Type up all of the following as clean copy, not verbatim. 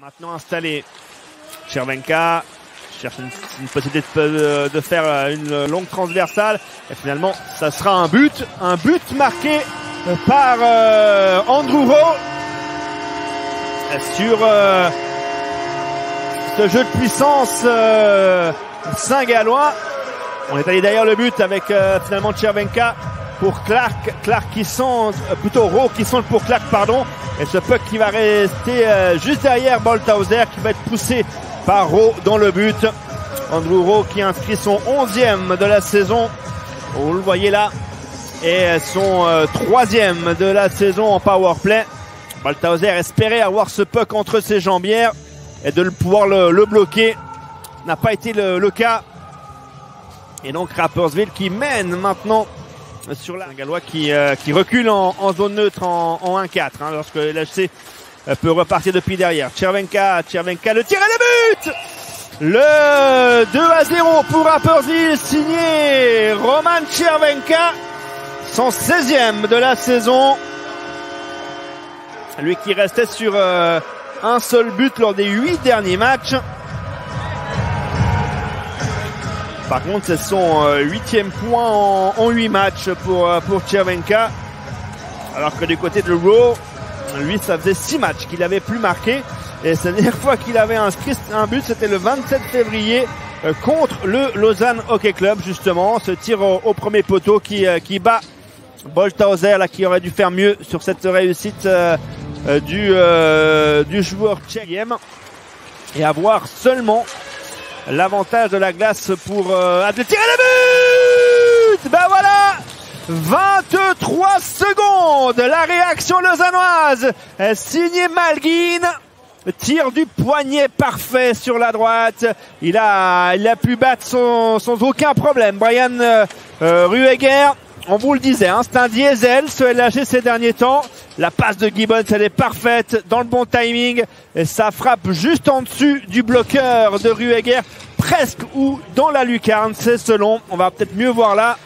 Maintenant installé, Chervenka cherche une possibilité de faire une longue transversale et finalement ça sera un but marqué par Andrew Rowe sur ce jeu de puissance saint-gallois. On est allé derrière le but avec finalement Chervenka pour Clark qui centre, plutôt Rowe qui centre pour Clark, pardon. Et ce puck qui va rester juste derrière Bolthauser qui va être poussé par Rowe dans le but. Andrew Rowe qui inscrit son 11e de la saison. Vous le voyez là. Et son 3e de la saison en powerplay. Bolthauser espérait avoir ce puck entre ses jambières et de pouvoir le bloquer. N'a pas été le cas. Et donc Rapperswil qui mène maintenant sur la Gallois qui recule en zone neutre en 1-4 hein, lorsque l'HC peut repartir depuis derrière. Chervenka, le tir et le but! Le 2-0 pour Rapperswil signé Roman Chervenka, son 16e de la saison. Lui qui restait sur un seul but lors des 8 derniers matchs. Par contre, c'est son 8e point en 8 matchs pour Chervenka. Alors que du côté de Rowe, lui, ça faisait 6 matchs qu'il avait plus marqué. Et la dernière fois qu'il avait inscrit un but, c'était le 27 février contre le Lausanne Hockey Club, justement. Ce tir au premier poteau qui bat Bolthauser, là, qui aurait dû faire mieux sur cette réussite du joueur tchèque. Et avoir seulement l'avantage de la glace pour de tirer le but. Ben voilà, 23 secondes. La réaction lausannoise signée Malguin. Tir du poignet parfait sur la droite. Il a pu battre sans aucun problème Brian Rueger. On vous le disait, hein, c'est un diesel ce LHC ces derniers temps. La passe de Gibbons, elle est parfaite, dans le bon timing. Et ça frappe juste en dessus du bloqueur de Rueger, presque ou dans la lucarne, c'est selon. On va peut-être mieux voir là.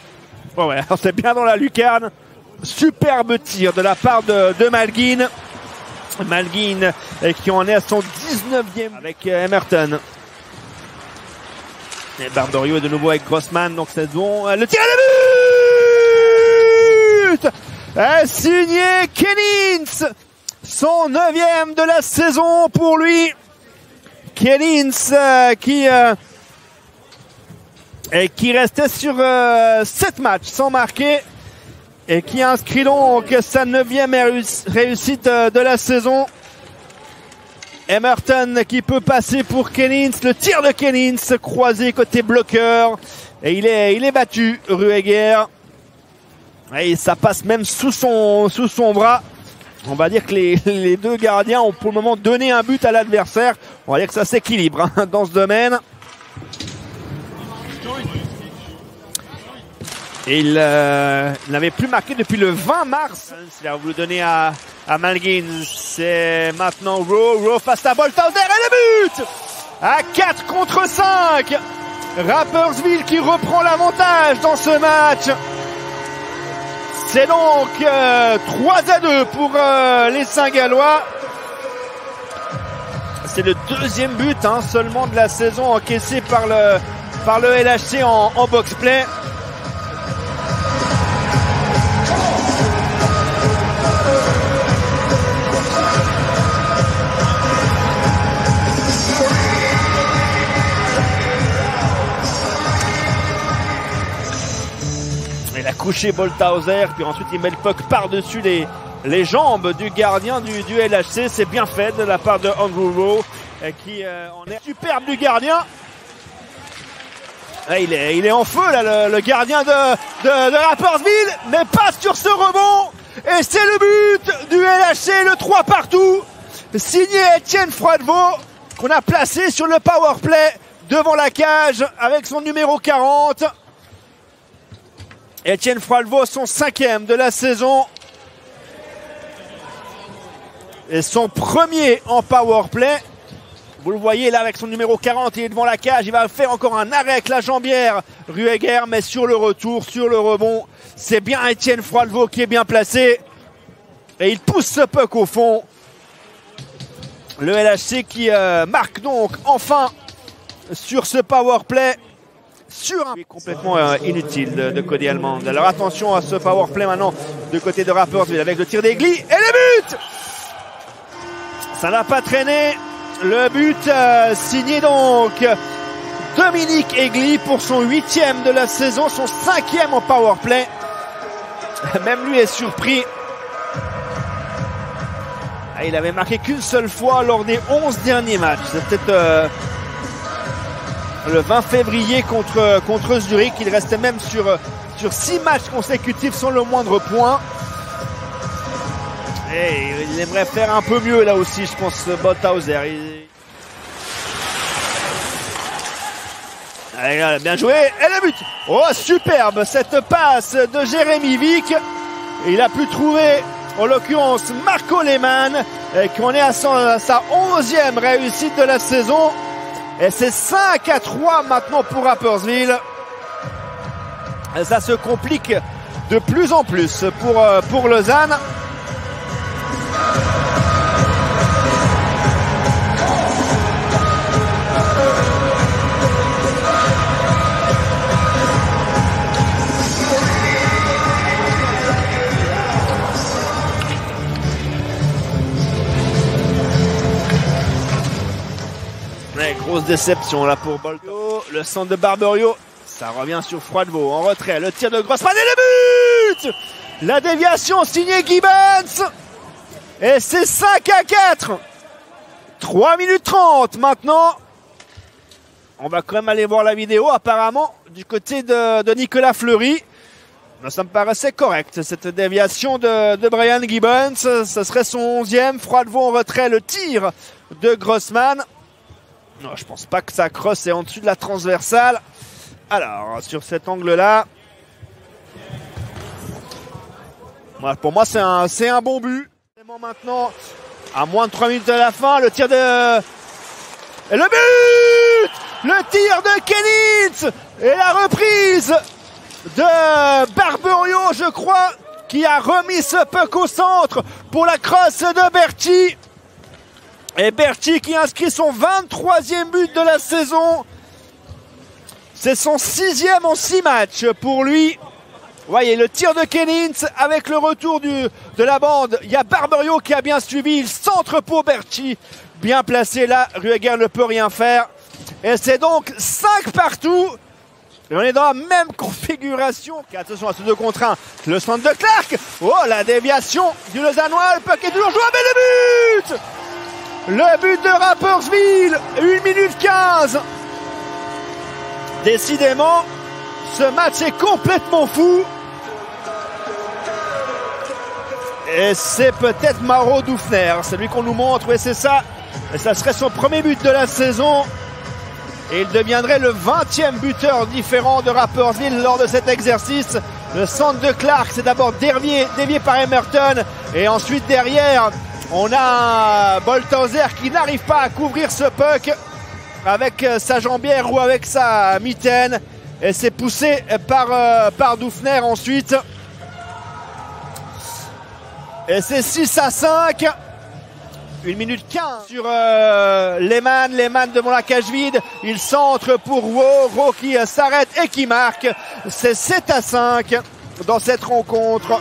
Oh ouais, c'est bien dans la lucarne. Superbe tir de la part de Malguin. Malguin qui en est à son 19e avec Emerton. Et Bardorio est de nouveau avec Grossman, donc c'est bon. Le tir à la but! Signé Kellins, son 9e de la saison pour lui. Kellins qui restait sur 7 matchs sans marquer et qui inscrit donc sa 9e réussite de la saison. Emerton qui peut passer pour Kellins, le tir de Kellins croisé côté bloqueur et il est battu Rueger. Et ça passe même sous son bras. On va dire que les deux gardiens ont pour le moment donné un but à l'adversaire. On va dire que ça s'équilibre hein, dans ce domaine. Et il n'avait plus marqué depuis le 20 mars. Il a voulu donner à Malguin. C'est maintenant Rowe face à Bolthauser et le but à 4 contre 5. Rapperswil qui reprend l'avantage dans ce match. C'est donc 3-2 pour les Saint-Gallois. C'est le 2e but hein, seulement de la saison encaissé par le LHC en box-play. Il a couché Bolthauser, puis ensuite il met le puck par-dessus les jambes du gardien du LHC. C'est bien fait de la part de Andrew Rowe qui en est superbe du gardien. Il est en feu là, le gardien de Rapperswil, mais passe sur ce rebond. Et c'est le but du LHC, le 3 partout. Signé Étienne Froidevaux, qu'on a placé sur le powerplay devant la cage avec son numéro 40. Étienne Froidevaux, son 5e de la saison. Et son premier en powerplay. Vous le voyez là avec son numéro 40, il est devant la cage. Il va faire encore un arrêt avec la jambière Rueger, mais sur le retour, sur le rebond, c'est bien Étienne Froidevaux qui est bien placé. Et il pousse ce puck au fond. Le LHC qui marque donc enfin sur ce powerplay. Sur un complètement inutile de Cody Almond. Alors attention à ce powerplay maintenant du côté de Rapperswil avec le tir d'Egli et le but. Ça n'a pas traîné. Le but signé donc Dominique Egli pour son 8e de la saison, son 5e en powerplay. Même lui est surpris. Il avait marqué qu'une seule fois lors des 11 derniers matchs. C'était le 20 février contre Zurich. Il restait même sur 6 matchs consécutifs sans le moindre point. Et il aimerait faire un peu mieux là aussi, je pense, Botthauser. Allez, bien joué. Et le but. Oh, superbe cette passe de Jérémy Vick. Il a pu trouver, en l'occurrence, Marco Lehmann, qui en est à sa 11e réussite de la saison. Et c'est 5-3 maintenant pour Rapperswil. Et ça se complique de plus en plus pour Lausanne. Grosse déception là pour Bolto. Le centre de Barberio, ça revient sur Froidevaux en retrait. Le tir de Grossman et le but. La déviation signée Gibbons. Et c'est 5-4. 3 minutes 30 maintenant. On va quand même aller voir la vidéo apparemment du côté de Nicolas Fleury. Ça me paraissait correct cette déviation de Brian Gibbons. Ce serait son 11e. Froidevaux en retrait. Le tir de Grossman. Non, je pense pas que sa crosse est en dessus de la transversale. Alors, sur cet angle-là, pour moi, c'est un bon but. Maintenant, à moins de 3 minutes de la fin, le tir de... Et le but! Le tir de Kennings! Et la reprise de Barberio, je crois, qui a remis ce puck au centre pour la crosse de Berti. Et Berti qui inscrit son 23e but de la saison. C'est son 6e en 6 matchs pour lui. Voyez le tir de Kennings avec le retour de la bande. Il y a Barberio qui a bien suivi. Il centre pour Berti. Bien placé là. Rueger ne peut rien faire. Et c'est donc 5 partout. Et on est dans la même configuration. Attention à ce 2 contre 1. Le centre de Clark. Oh, la déviation du Lausannois. Le puck est toujours jouable. Et le but! Le but de Rapperswil, 1 minute 15. Décidément, ce match est complètement fou. Et c'est peut-être Mauro Dufner, c'est lui qu'on nous montre, oui c'est ça. Et ça serait son premier but de la saison. Et il deviendrait le 20e buteur différent de Rapperswil lors de cet exercice. Le centre de Clark, c'est d'abord dévié par Emerton. Et ensuite derrière... on a Botthauser qui n'arrive pas à couvrir ce puck avec sa jambière ou avec sa mitaine. Et c'est poussé par Dufner ensuite. Et c'est 6-5. 1 minute 15 sur Lehmann. Lehmann devant la cage vide. Il centre pour Rowe. Rowe qui s'arrête et qui marque. C'est 7-5 dans cette rencontre.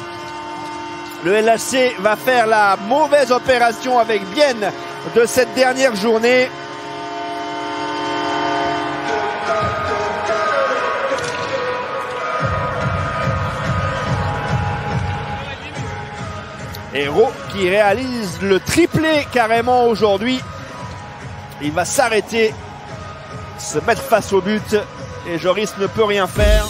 Le LHC va faire la mauvaise opération avec Bienne de cette dernière journée. Hérault qui réalise le triplé carrément aujourd'hui. Il va s'arrêter, se mettre face au but et Joris ne peut rien faire.